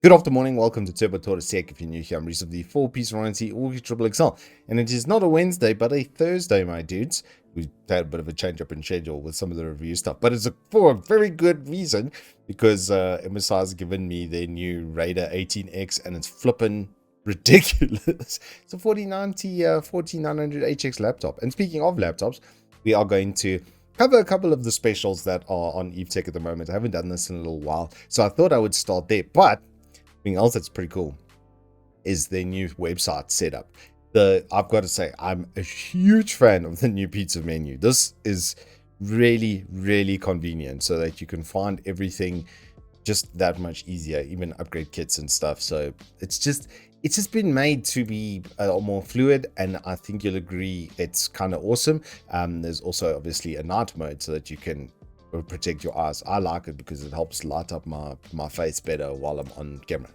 Good afternoon, welcome to Turbo Tortoise Tech. If you're new here, I'm Reese of the 4-piece warranty or triple XL. And it is not a Wednesday, but a Thursday, my dudes. We've had a bit of a change up in schedule with some of the review stuff, but it's for a very good reason, because MSI has given me their new Raider 18X and it's flipping ridiculous. It's a 4090 4900HX laptop. And speaking of laptops, we are going to cover a couple of the specials that are on Evetech at the moment. I haven't done this in a little while, so I thought I would start there. But something else that's pretty cool is their new website setup. I've got to say, I'm a huge fan of the new pizza menu. This is really, really convenient so that you can find everything just that much easier, even upgrade kits and stuff. So it's just been made to be more fluid, and I think you'll agree it's kind of awesome. There's also obviously a night mode so that you can protect your eyes. I like it because it helps light up my face better while I'm on camera.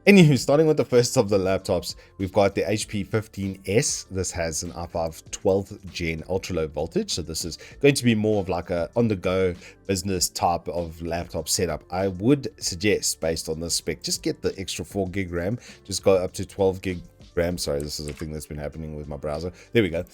Anywho, starting with the first of the laptops, we've got the HP 15S. This has an i5 12th gen ultra low voltage, so this is going to be more of like a on-the-go business type of laptop setup. I would suggest, based on this spec, just get the extra 4 gig RAM, just go up to 12 gig RAM. Sorry, this is a thing that's been happening with my browser. There we go.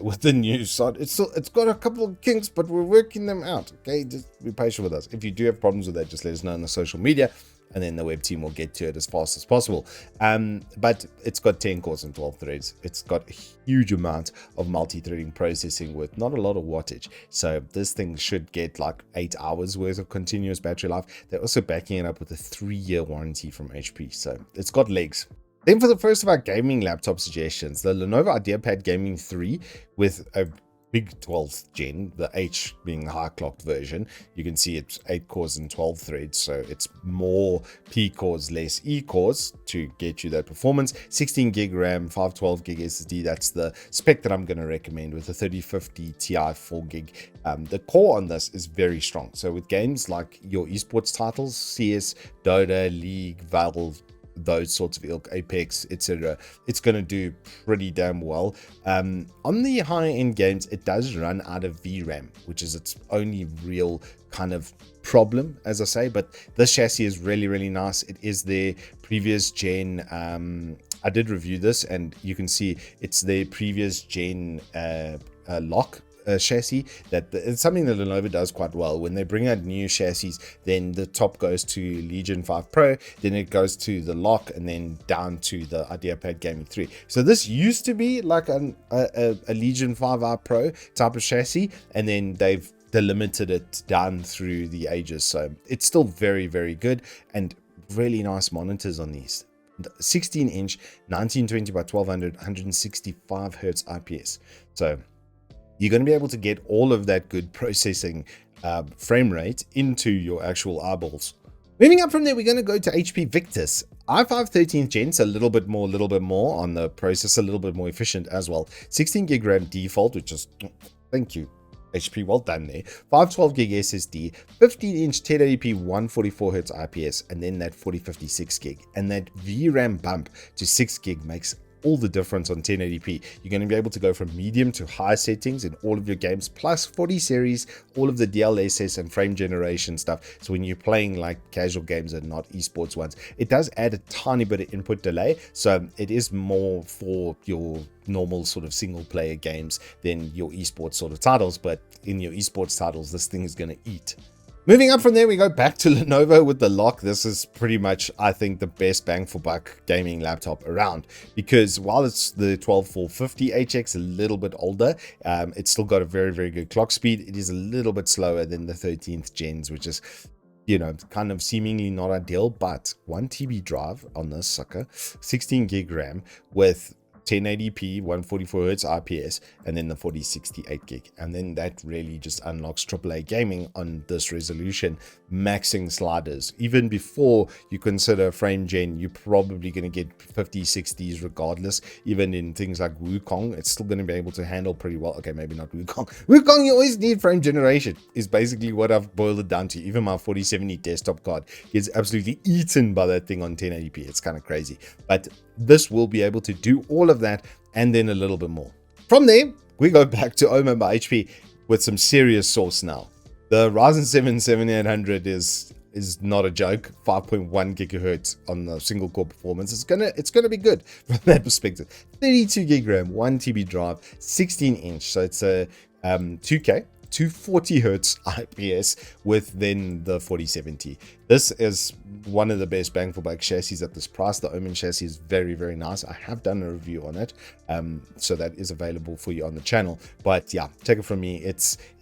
With the new side, it's got a couple of kinks, but we're working them out. Okay, just be patient with us. If you do have problems with that, just let us know on the social media, and then the web team will get to it as fast as possible. But it's got 10 cores and 12 threads. It's got a huge amount of multi-threading processing with not a lot of wattage. So this thing should get like 8 hours worth of continuous battery life. They're also backing it up with a 3-year warranty from HP. So it's got legs. Then for the first of our gaming laptop suggestions, the Lenovo IdeaPad Gaming 3 with a big 12th gen, the H being the high clocked version. You can see it's 8 cores and 12 threads, so it's more P cores, less E cores to get you that performance. 16 gig RAM, 512 gig SSD, that's the spec that I'm going to recommend with the 3050 Ti 4 gig. The core on this is very strong. So with games like your esports titles, CS, Dota, League, Valve, those sorts of ilk, Apex, etc., it's going to do pretty damn well. On the higher end games, it does run out of VRAM, which is its only real kind of problem, as I say. But this chassis is really, really nice. It is their previous gen. I did review this, and you can see it's their previous gen LOQ chassis. It's something that Lenovo does quite well. When they bring out new chassis, then the top goes to Legion 5 Pro, then it goes to the LOQ, and then down to the IdeaPad Gaming 3. So this used to be like a Legion 5R Pro type of chassis, and then they've delimited it down through the ages. So it's still very, very good, and really nice monitors on these. 16-inch 1920 by 1200 165 hertz IPS. So you're going to be able to get all of that good processing frame rate into your actual eyeballs. Moving up from there, we're going to go to HP Victus. i5 13th gen, so a little bit more on the processor, a little bit more efficient as well. 16 gig RAM default, which is, thank you, HP, well done there. 512 gig SSD, 15-inch 1080p 144 hertz IPS, and then that 4056 gig. And that VRAM bump to 6 gig makes all the difference on 1080p. You're going to be able to go from medium to high settings in all of your games, plus 40 series, all of the DLSS and frame generation stuff. So when you're playing like casual games and not esports ones, it does add a tiny bit of input delay. So it is more for your normal sort of single player games than your esports sort of titles. But in your esports titles, this thing is going to eat. Moving up from there, we go back to Lenovo with the LOQ. This is pretty much, I think, the best bang for buck gaming laptop around, because while it's the 12450HX, a little bit older, it's still got a very, very good clock speed. It is a little bit slower than the 13th gens, which is, you know, kind of seemingly not ideal, but 1 TB drive on this sucker, 16 gig RAM with 1080p 144 hertz IPS, and then the 4068 gig, and then that really just unlocks AAA gaming on this resolution, maxing sliders. Even before you consider frame gen, you're probably going to get 5060s regardless. Even in things like Wukong, it's still going to be able to handle pretty well. Okay, maybe not Wukong. Wukong, you always need frame generation, is basically what I've boiled it down to. Even my 4070 desktop card gets absolutely eaten by that thing on 1080p. It's kind of crazy, but this will be able to do all of that and then a little bit more. From there, we go back to Omen by HP with some serious sauce now. The Ryzen 7 7800 is is not a joke. 5.1 gigahertz on the single core performance. It's gonna be good from that perspective. 32 gig RAM, 1 TB drive, 16 inch. So it's a 2K. 240 hertz IPS with then the 4070. This is one of the best bang for buck chassis at this price. The Omen chassis is very, very nice. I have done a review on it, so that is available for you on the channel. But yeah, take it from me,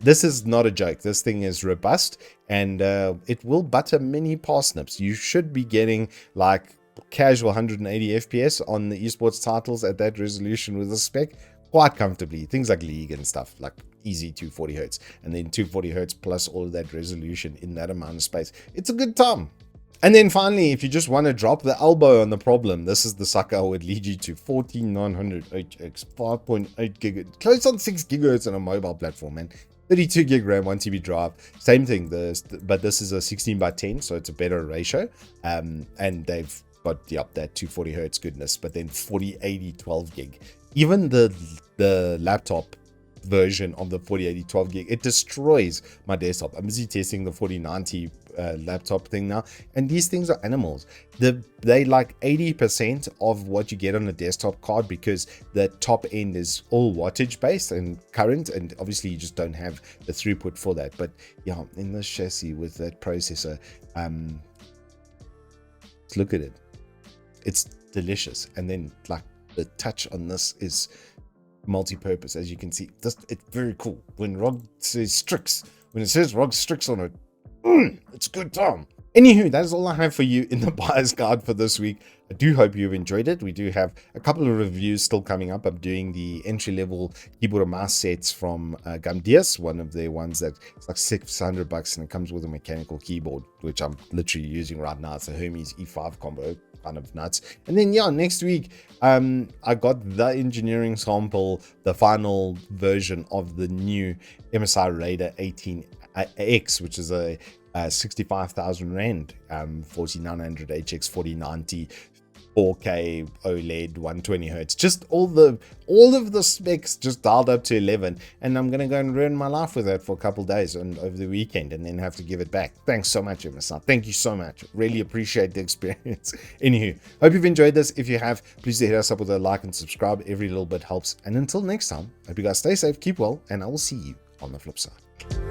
this is not a joke. This thing is robust, and it will butter many parsnips. You should be getting like casual 180 FPS on the esports titles at that resolution with the spec quite comfortably. Things like League and stuff, like easy 240 hertz, and then 240 hertz plus all of that resolution in that amount of space. It's a good time. And then finally, if you just want to drop the elbow on the problem, this is the sucker I would lead you to. 14900 HX, 5.8 gigahertz, close on 6 gigahertz on a mobile platform, man. 32 gig RAM, 1 TB drive, same thing, but this is a 16:10, so it's a better ratio, and they've got that 240 hertz goodness, but then 4080 12 gig. Even the laptop version of the 4080 12 gig, it destroys my desktop. I'm busy testing the 4090 laptop thing now, and these things are animals. They like 80% of what you get on a desktop card, because the top end is all wattage based and current, and obviously you just don't have the throughput for that. But yeah, in this chassis with that processor, let's look at it. It's delicious. And then like the touch on this is multi-purpose, as you can see. It's very cool. When ROG says Strix, when it says ROG Strix on it, it's good time. Anywho, that is all I have for you in the buyer's guide for this week. I do hope you've enjoyed it. We do have a couple of reviews still coming up. I'm doing the entry-level keyboard and mouse sets from Gumdias, one of their ones that it's like $600, and it comes with a mechanical keyboard, which I'm literally using right now. It's a Hermes E5 combo. Kind of nuts. And then yeah, next week I got the engineering sample, the final version of the new MSI Raider 18X, which is a 65,000 rand 4900 HX 4090 4K OLED 120 hertz, just all of the specs just dialed up to 11, and I'm gonna go and ruin my life with that for a couple days and over the weekend, and then have to give it back. Thanks so much, MSI. Thank you so much. Really appreciate the experience. Anywho, hope you've enjoyed this. If you have, please hit us up with a like and subscribe. Every little bit helps. And until next time, hope you guys stay safe, keep well, and I will see you on the flip side.